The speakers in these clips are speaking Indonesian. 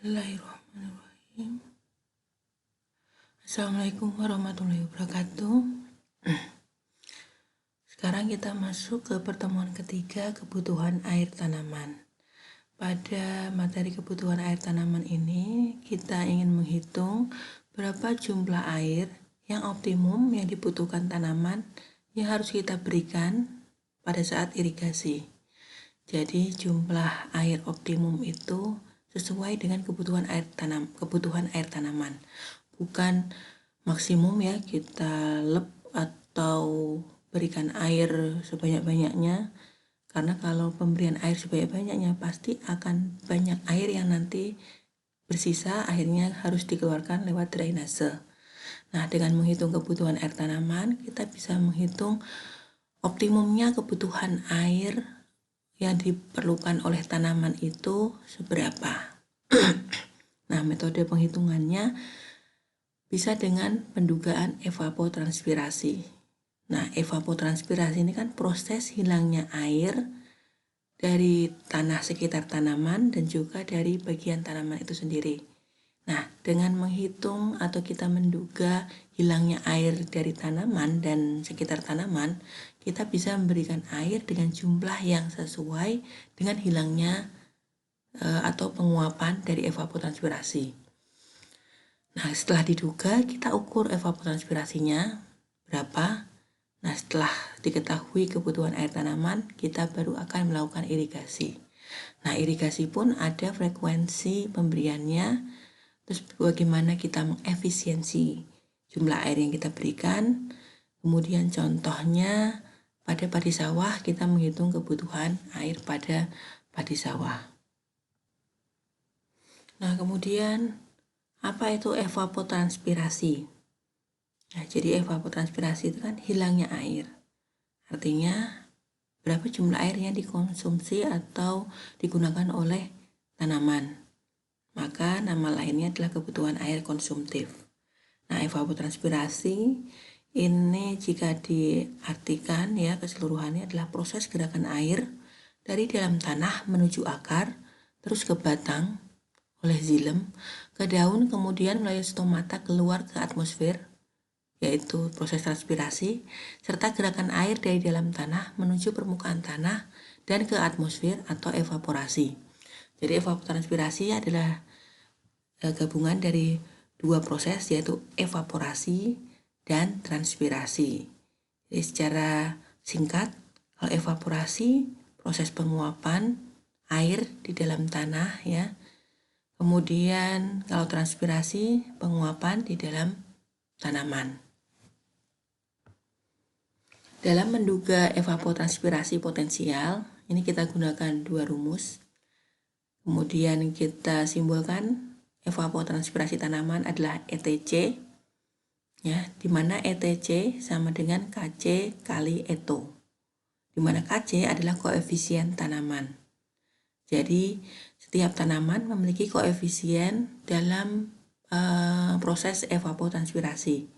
Bismillahirrahmanirrahim. Assalamualaikum warahmatullahi wabarakatuh. Sekarang kita masuk ke pertemuan ketiga, kebutuhan air tanaman. Pada materi kebutuhan air tanaman ini, kita ingin menghitung berapa jumlah air yang optimum yang dibutuhkan tanaman yang harus kita berikan pada saat irigasi. Jadi jumlah air optimum itu sesuai dengan kebutuhan air tanaman. Bukan maksimum ya, kita lep atau berikan air sebanyak-banyaknya. Karena kalau pemberian air sebanyak-banyaknya pasti akan banyak air yang nanti bersisa, akhirnya harus dikeluarkan lewat drainase. Nah, dengan menghitung kebutuhan air tanaman, kita bisa menghitung optimumnya kebutuhan air yang diperlukan oleh tanaman itu seberapa. Nah, metode penghitungannya bisa dengan pendugaan evapotranspirasi. Nah, evapotranspirasi ini kan proses hilangnya air dari tanah sekitar tanaman dan juga dari bagian tanaman itu sendiri. Nah, dengan menghitung atau kita menduga hilangnya air dari tanaman dan sekitar tanaman, kita bisa memberikan air dengan jumlah yang sesuai dengan hilangnya atau penguapan dari evapotranspirasi. Nah, setelah diduga, kita ukur evapotranspirasinya berapa. Nah, setelah diketahui kebutuhan air tanaman, kita baru akan melakukan irigasi. Nah, irigasi pun ada frekuensi pemberiannya, terus bagaimana kita mengefisiensi jumlah air yang kita berikan. Kemudian contohnya pada padi sawah, kita menghitung kebutuhan air pada padi sawah. Nah, kemudian apa itu evapotranspirasi? Nah, jadi evapotranspirasi itu kan hilangnya air. Artinya berapa jumlah air yang dikonsumsi atau digunakan oleh tanaman. Maka nama lainnya adalah kebutuhan air konsumtif. Nah, evapotranspirasi ini jika diartikan ya keseluruhannya adalah proses gerakan air dari dalam tanah menuju akar, terus ke batang oleh xilem, ke daun, kemudian melalui stomata keluar ke atmosfer, yaitu proses transpirasi, serta gerakan air dari dalam tanah menuju permukaan tanah dan ke atmosfer atau evaporasi. Jadi evapotranspirasi adalah gabungan dari dua proses, yaitu evaporasi dan transpirasi. Jadi secara singkat, kalau evaporasi proses penguapan air di dalam tanah ya. Kemudian kalau transpirasi penguapan di dalam tanaman. Dalam menduga evapotranspirasi potensial, ini kita gunakan dua rumus. Kemudian kita simbolkan evapotranspirasi tanaman adalah ETC, ya, di mana ETC sama dengan KC kali ETO, di mana KC adalah koefisien tanaman. Jadi setiap tanaman memiliki koefisien dalam proses evapotranspirasi.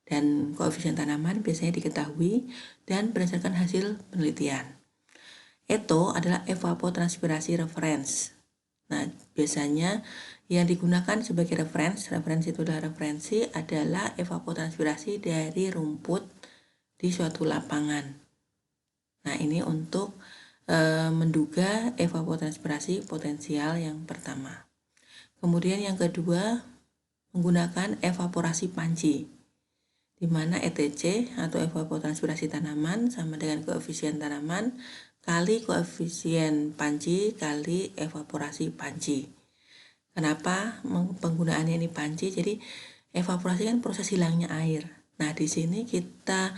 Dan koefisien tanaman biasanya diketahui dan berdasarkan hasil penelitian. ETO adalah evapotranspirasi reference. Nah, biasanya yang digunakan sebagai referensi itu adalah adalah evapotranspirasi dari rumput di suatu lapangan. Nah, ini untuk menduga evapotranspirasi potensial yang pertama. Kemudian yang kedua, menggunakan evaporasi panci, di mana ETC atau evapotranspirasi tanaman sama dengan koefisien tanaman kali koefisien panci kali evaporasi panci. Kenapa penggunaannya ini panci? Jadi evaporasi kan proses hilangnya air. Nah, di sini kita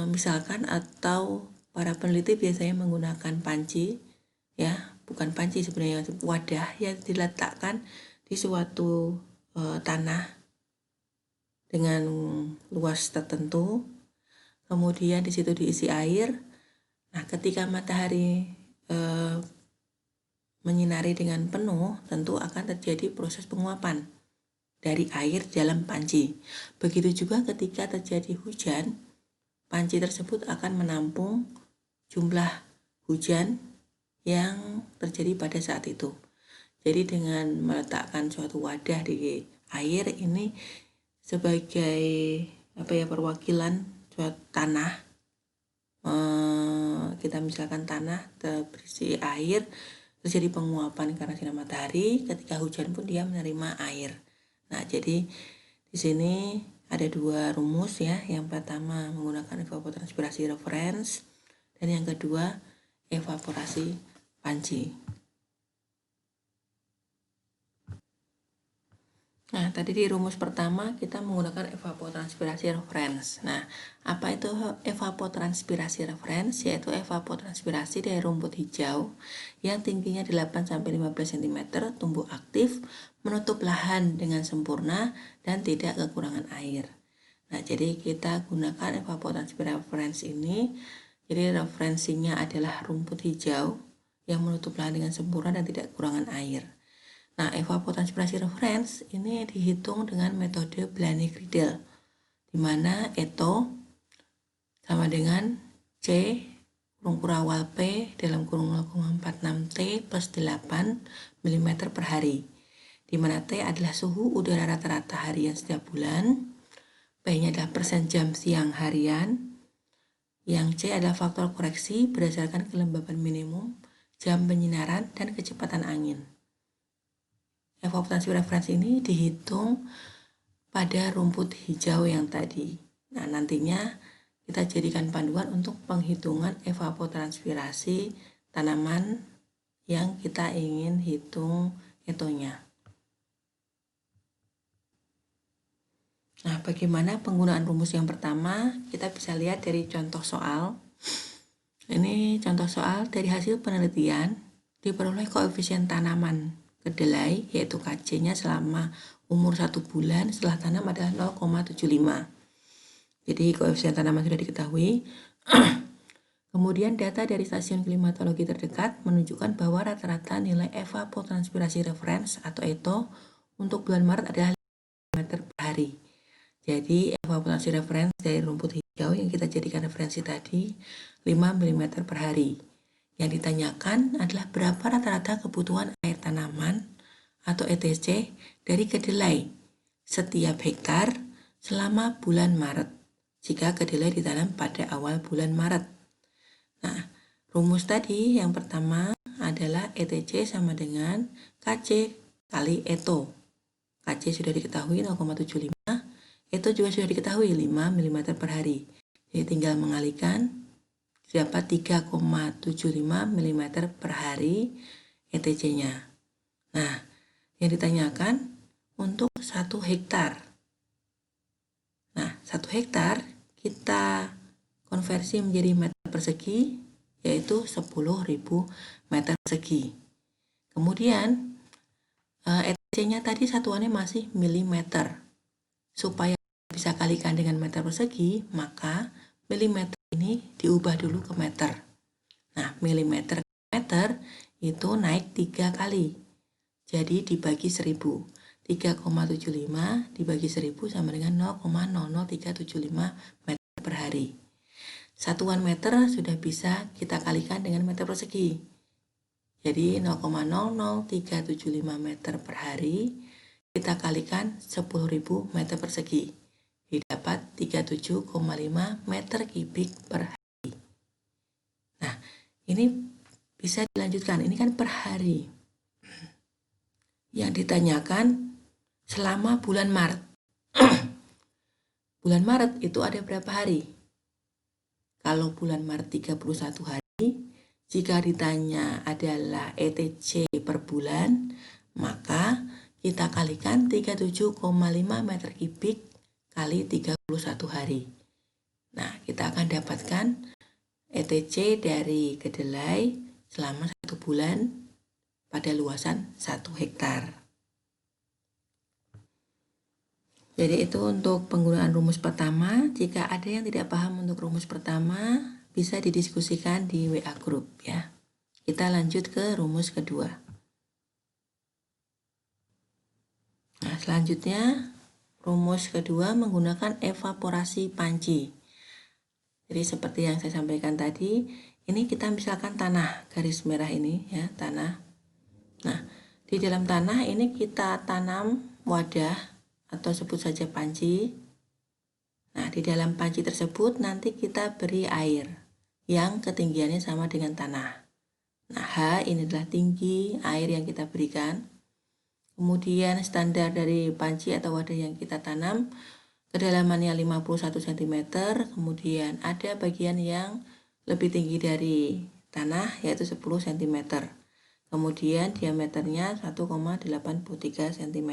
misalkan atau para peneliti biasanya menggunakan panci, ya, bukan panci sebenarnya, wadah yang diletakkan di suatu tanah dengan luas tertentu. Kemudian di situ diisi air. Nah, ketika matahari menyinari dengan penuh, tentu akan terjadi proses penguapan dari air dalam panci. Begitu juga ketika terjadi hujan, panci tersebut akan menampung jumlah hujan yang terjadi pada saat itu. Jadi dengan meletakkan suatu wadah di air ini sebagai perwakilan suatu tanah, kita misalkan tanah berisi air, terjadi penguapan karena sinar matahari, ketika hujan pun dia menerima air. Nah, jadi di sini ada dua rumus ya. Yang pertama menggunakan evapotranspirasi reference dan yang kedua evaporasi panci. Nah, tadi di rumus pertama kita menggunakan evapotranspirasi reference. Nah, apa itu evapotranspirasi reference? Yaitu evapotranspirasi dari rumput hijau yang tingginya 8-15 cm, tumbuh aktif, menutup lahan dengan sempurna, dan tidak kekurangan air. Nah, jadi kita gunakan evapotranspirasi reference ini. Jadi referensinya adalah rumput hijau yang menutup lahan dengan sempurna dan tidak kekurangan air. Nah, evapotranspirasi reference ini dihitung dengan metode Blaney-Riedel, di mana Eto sama dengan C kurung kurawal P dalam kurung 0,46 T plus 8 mm per hari, di mana T adalah suhu udara rata-rata harian setiap bulan, P-nya adalah persen jam siang harian, yang C adalah faktor koreksi berdasarkan kelembaban minimum, jam penyinaran, dan kecepatan angin. Evapotranspirasi reference ini dihitung pada rumput hijau yang tadi. Nah, nantinya kita jadikan panduan untuk penghitungan evapotranspirasi tanaman yang kita ingin hitung etonya. Nah, bagaimana penggunaan rumus yang pertama? Kita bisa lihat dari contoh soal. Ini contoh soal dari hasil penelitian diperoleh koefisien tanaman kedelai yaitu KC-nya selama umur 1 bulan setelah tanam adalah 0,75. Jadi koefisien tanaman sudah diketahui. Kemudian data dari stasiun klimatologi terdekat menunjukkan bahwa rata-rata nilai evapotranspirasi reference atau ETO untuk bulan Maret adalah 5 meter per hari. Jadi evapotranspirasi reference dari rumput hijau yang kita jadikan referensi tadi 5 mm per hari. Yang ditanyakan adalah berapa rata-rata kebutuhan air tanaman atau ETC dari kedelai setiap hektar selama bulan Maret jika kedelai ditanam pada awal bulan Maret. Nah, rumus tadi yang pertama adalah ETC sama dengan KC kali ETO. KC sudah diketahui 0,75, ETO juga sudah diketahui 5 mm per hari. Jadi tinggal mengalihkan, dapat 3,75 mm per hari ETC-nya. Nah, yang ditanyakan untuk 1 hektar. Nah, 1 hektar kita konversi menjadi meter persegi, yaitu 10.000 meter persegi. Kemudian ETC-nya tadi satuannya masih milimeter. Supaya bisa kalikan dengan meter persegi, maka milimeter ini diubah dulu ke meter. Nah, milimeter ke meter itu naik 3 kali. Jadi dibagi 1000. 3,75 dibagi 1000 sama dengan 0,00375 meter per hari. Satuan meter sudah bisa kita kalikan dengan meter persegi. Jadi 0,00375 meter per hari kita kalikan 10.000 meter persegi. Didapat 37,5 meter kubik per hari. Nah, ini bisa dilanjutkan. Ini kan per hari. Yang ditanyakan selama bulan Maret. Bulan Maret itu ada berapa hari? Kalau bulan Maret 31 hari, jika ditanya adalah ETC per bulan, maka kita kalikan 37,5 meter kubik kali 31 hari. Nah, kita akan dapatkan ETC dari kedelai selama 1 bulan pada luasan 1 hektar. Jadi itu untuk penggunaan rumus pertama. Jika ada yang tidak paham untuk rumus pertama, bisa didiskusikan di WA Group ya. Kita lanjut ke rumus kedua. Nah, selanjutnya rumus kedua menggunakan evaporasi panci. Jadi seperti yang saya sampaikan tadi, ini kita misalkan tanah garis merah ini ya, tanah. Nah, Di dalam tanah ini kita tanam wadah atau sebut saja panci. Nah, di dalam panci tersebut nanti kita beri air yang ketinggiannya sama dengan tanah. Nah, H ini adalah tinggi air yang kita berikan. Kemudian standar dari panci atau wadah yang kita tanam, kedalamannya 51 cm, kemudian ada bagian yang lebih tinggi dari tanah yaitu 10 cm. Kemudian diameternya 1,83 cm.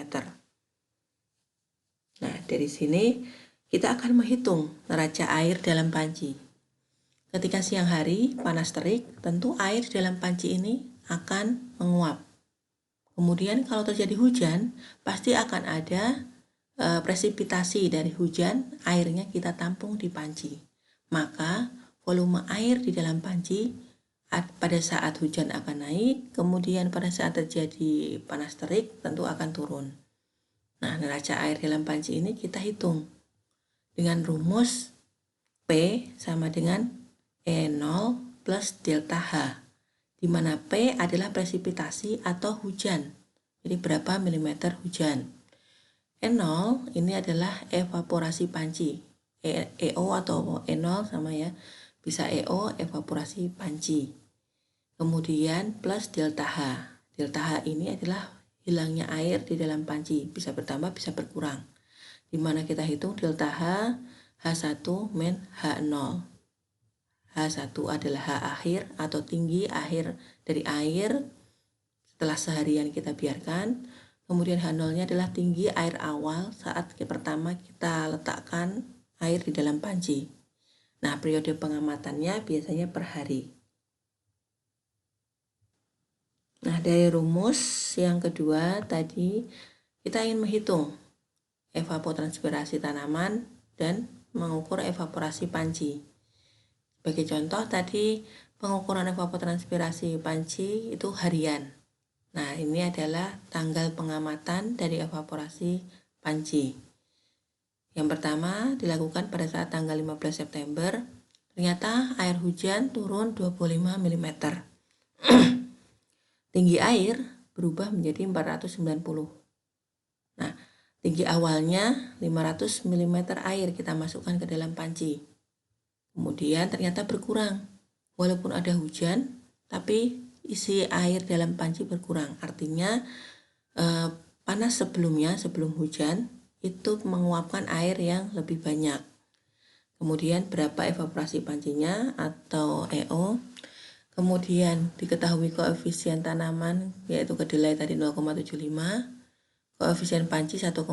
Nah, dari sini kita akan menghitung neraca air dalam panci. Ketika siang hari panas terik, tentu air dalam panci ini akan menguap. Kemudian kalau terjadi hujan, pasti akan ada presipitasi dari hujan, airnya kita tampung di panci. Maka volume air di dalam panci pada saat hujan akan naik, kemudian pada saat terjadi panas terik tentu akan turun. Nah, neraca air dalam panci ini kita hitung dengan rumus P sama dengan E0 plus delta H, di mana P adalah presipitasi atau hujan. Jadi berapa milimeter hujan. E0 ini adalah evaporasi panci. EO atau E0 sama ya. Bisa EO evaporasi panci. Kemudian plus delta H. Delta H ini adalah hilangnya air di dalam panci. Bisa bertambah, bisa berkurang. Di mana kita hitung delta H, H1 min H0. H1 adalah H akhir atau tinggi akhir dari air setelah seharian kita biarkan. Kemudian H0-nya adalah tinggi air awal saat pertama kita letakkan air di dalam panci. Nah, periode pengamatannya biasanya per hari. Nah, dari rumus yang kedua tadi kita ingin menghitung evapotranspirasi tanaman dan mengukur evaporasi panci. Sebagai contoh tadi pengukuran evapotranspirasi panci itu harian. Nah, ini adalah tanggal pengamatan dari evaporasi panci. Yang pertama dilakukan pada saat tanggal 15 September. Ternyata air hujan turun 25 mm. Tinggi air berubah menjadi 490. Nah, tinggi awalnya 500 mm air kita masukkan ke dalam panci. Kemudian ternyata berkurang. Walaupun ada hujan, tapi isi air dalam panci berkurang. Artinya panas sebelumnya, sebelum hujan, itu menguapkan air yang lebih banyak. Kemudian berapa evaporasi pancinya atau EO. Kemudian diketahui koefisien tanaman yaitu kedelai tadi 0,75, koefisien panci 1,25,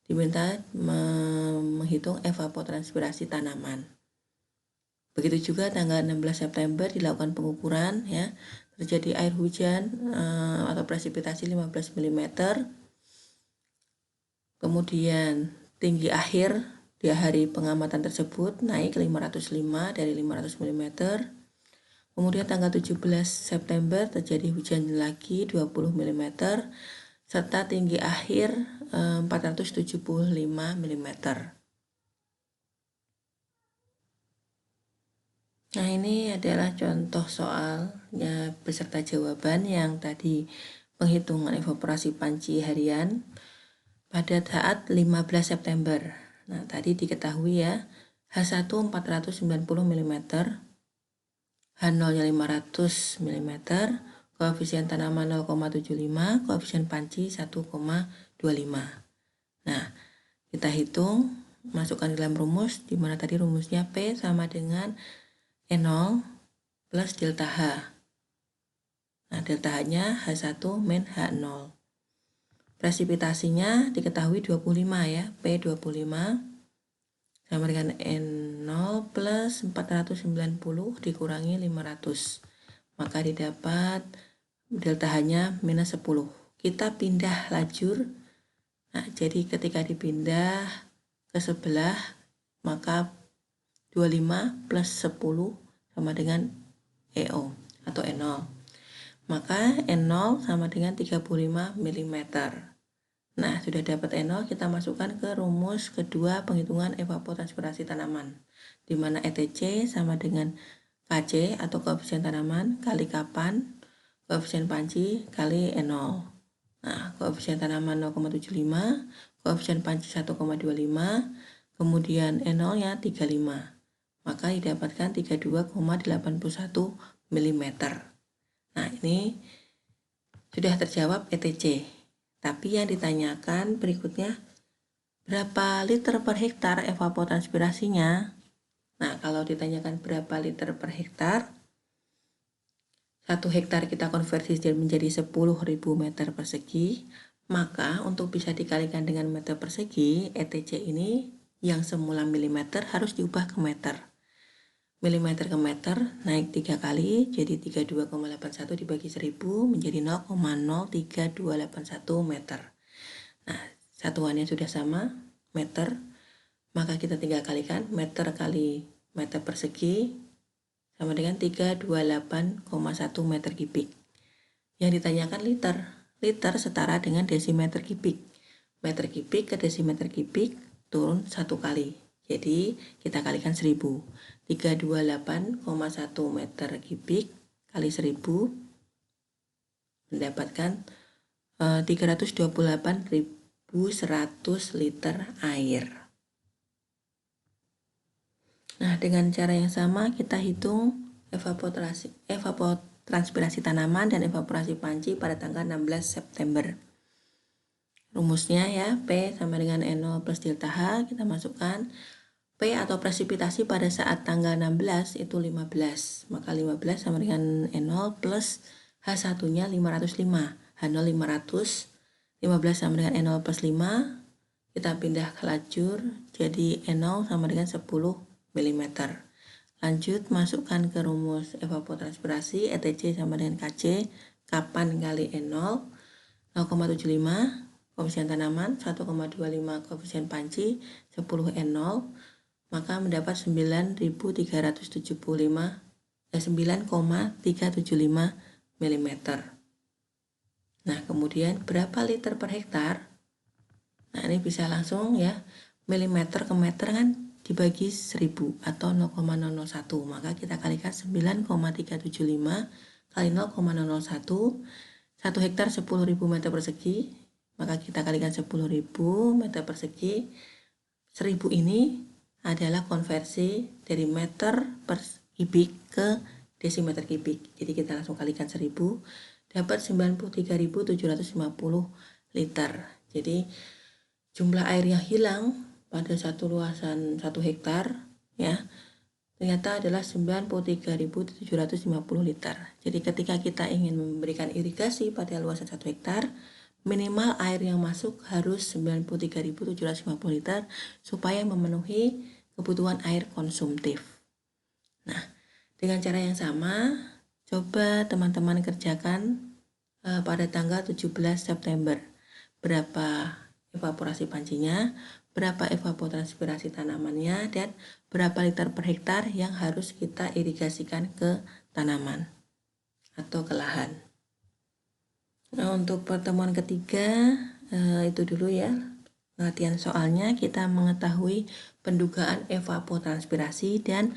diminta menghitung evapotranspirasi tanaman. Begitu juga tanggal 16 September dilakukan pengukuran ya, terjadi air hujan atau presipitasi 15 mm. Kemudian tinggi akhir di hari pengamatan tersebut naik 505 dari 500 mm. Kemudian tanggal 17 September terjadi hujan lagi 20 mm serta tinggi akhir 475 mm. Nah, ini adalah contoh soalnya beserta jawaban yang tadi penghitungan evaporasi panci harian pada saat 15 September. Nah, tadi diketahui ya, H1 490 mm, H0-nya 500 mm, koefisien tanaman 0,75, koefisien panci 1,25. Nah, kita hitung, masukkan ke dalam rumus, di mana tadi rumusnya P sama dengan E0 plus delta H. Nah, delta H-nya H1 min H0. Presipitasinya diketahui 25 ya, P25 sama dengan N0 plus 490 dikurangi 500. Maka didapat delta H-nya minus 10. Kita pindah lajur. Nah, jadi ketika dipindah ke sebelah, maka 25 plus 10 sama dengan EO atau N0. Maka N0 sama dengan 35 mm. Nah, sudah dapat N0, kita masukkan ke rumus kedua penghitungan evapotranspirasi tanaman, di mana ETC sama dengan KC atau koefisien tanaman kali kapan koefisien panci kali N0. Nah, koefisien tanaman 0,75, koefisien panci 1,25, kemudian N0-nya 35. Maka didapatkan 32,81 mm. Nah, ini sudah terjawab ETC. Tapi yang ditanyakan berikutnya, berapa liter per hektar evapotranspirasinya? Nah, kalau ditanyakan berapa liter per hektar, 1 hektar kita konversi menjadi 10.000 meter persegi, maka untuk bisa dikalikan dengan meter persegi, ETC ini yang semula milimeter harus diubah ke meter. Milimeter ke meter naik 3 kali, jadi 32,81 dibagi 1000 menjadi 0,03281 meter. Nah, satuannya sudah sama, meter, maka kita tinggal kalikan meter kali meter persegi sama dengan 328,1 meter kubik. Yang ditanyakan liter. Liter setara dengan desimeter kubik. Meter kubik ke desimeter kubik turun 1 kali. Jadi kita kalikan 1000. 328,1 meter kubik kali 1000 mendapatkan 328.100 liter air. Nah, dengan cara yang sama kita hitung evapotranspirasi tanaman dan evaporasi panci pada tanggal 16 September. Rumusnya ya, P sama dengan N0 plus delta H, kita masukkan P atau presipitasi pada saat tanggal 16 itu 15. Maka 15 sama dengan N0 plus H1-nya 505. H0 500, 15 sama dengan N0 plus 5, kita pindah ke lajur, jadi N0 sama dengan 10 mm. Lanjut masukkan ke rumus evapotranspirasi, ETC sama dengan KC, kapan kali N0, 0,75, koefisien tanaman, 1,25 koefisien panci, 10 N0, maka mendapat 9,375 mm. Nah, kemudian berapa liter per hektar? Nah, ini bisa langsung ya, milimeter ke meter kan dibagi 1000 atau 0,001, maka kita kalikan 9,375 kali 0,001, 1 hektar 10.000 meter persegi, maka kita kalikan 10.000 meter persegi. 1000 ini adalah konversi dari meter per kubik ke desimeter kubik, jadi kita langsung kalikan 1000, dapat 93.750 liter. Jadi jumlah air yang hilang pada satu luasan 1 hektar ya ternyata adalah 93.750 liter. Jadi ketika kita ingin memberikan irigasi pada luasan 1 hektar, minimal air yang masuk harus 93.750 liter supaya memenuhi kebutuhan air konsumtif. Nah, dengan cara yang sama, coba teman-teman kerjakan pada tanggal 17 September. Berapa evaporasi pancinya, berapa evapotranspirasi tanamannya, dan berapa liter per hektar yang harus kita irigasikan ke tanaman atau ke lahan. Nah, untuk pertemuan ketiga itu dulu ya. Latihan soalnya kita mengetahui pendugaan evapotranspirasi dan